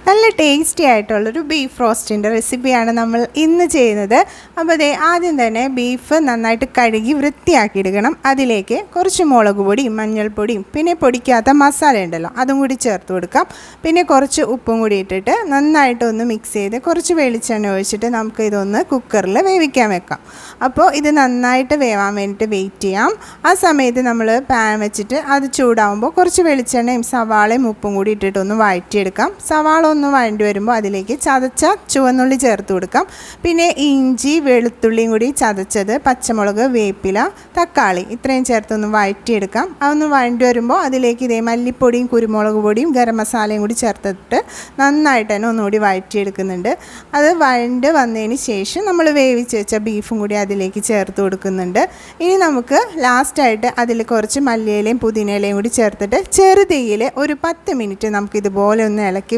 നല്ല ടേസ്റ്റി ആയിട്ടുള്ളൊരു ബീഫ് റോസ്റ്റിൻ്റെ റെസിപ്പിയാണ് നമ്മൾ ഇന്ന് ചെയ്യുന്നത്. അപ്പോൾ ആദ്യം തന്നെ ബീഫ് നന്നായിട്ട് കഴുകി വൃത്തിയാക്കി എടുക്കണം. അതിലേക്ക് കുറച്ച് മുളക് പൊടിയും മഞ്ഞൾപ്പൊടിയും പിന്നെ പൊടിക്കാത്ത മസാല ഉണ്ടല്ലോ അതും കൂടി ചേർത്ത് കൊടുക്കാം. പിന്നെ കുറച്ച് ഉപ്പും കൂടി ഇട്ടിട്ട് നന്നായിട്ടൊന്ന് മിക്സ് ചെയ്ത് കുറച്ച് വെളിച്ചെണ്ണ ഒഴിച്ചിട്ട് നമുക്ക് ഇതൊന്ന് കുക്കറിൽ വേവിക്കാൻ വെക്കാം. അപ്പോൾ ഇത് നന്നായിട്ട് വേവാൻ വേണ്ടിയിട്ട് വെയിറ്റ് ചെയ്യാം. ആ സമയത്ത് നമ്മൾ പാൻ വെച്ചിട്ട് അത് ചൂടാകുമ്പോൾ കുറച്ച് വെളിച്ചെണ്ണയും സവാളയും ഉപ്പും കൂടി ഇട്ടിട്ടൊന്ന് വഴറ്റിയെടുക്കാം. സവാള ഒന്ന് വഴണ്ടി വരുമ്പോൾ അതിലേക്ക് ചതച്ച ചുവന്നുള്ളി ചേർത്ത് കൊടുക്കാം. പിന്നെ ഇഞ്ചി വെളുത്തുള്ളിയും കൂടി ചതച്ചത്, പച്ചമുളക്, വേപ്പില, തക്കാളി ഇത്രയും ചേർത്തൊന്ന് വഴറ്റിയെടുക്കാം. അതൊന്ന് വഴണ്ടി വരുമ്പോൾ അതിലേക്ക് മല്ലിപ്പൊടിയും കുരുമുളക് പൊടിയും ഗരം മസാലയും കൂടി ചേർത്തിട്ട് നന്നായിട്ട് തന്നെ ഒന്നുകൂടി വഴറ്റിയെടുക്കുന്നുണ്ട്. അത് വഴണ്ട് വന്നതിന് ശേഷം നമ്മൾ വേവിച്ച് വെച്ച ബീഫും കൂടി അതിലേക്ക് ചേർത്ത് കൊടുക്കുന്നുണ്ട്. ഇനി നമുക്ക് ലാസ്റ്റായിട്ട് അതിൽ കുറച്ച് മല്ലിയിലയും പുതിനയിലയും കൂടി ചേർത്തിട്ട് ചെറുതീയിൽ ഒരു 10 മിനിറ്റ് നമുക്കിതുപോലെ ഒന്ന് ഇളക്കി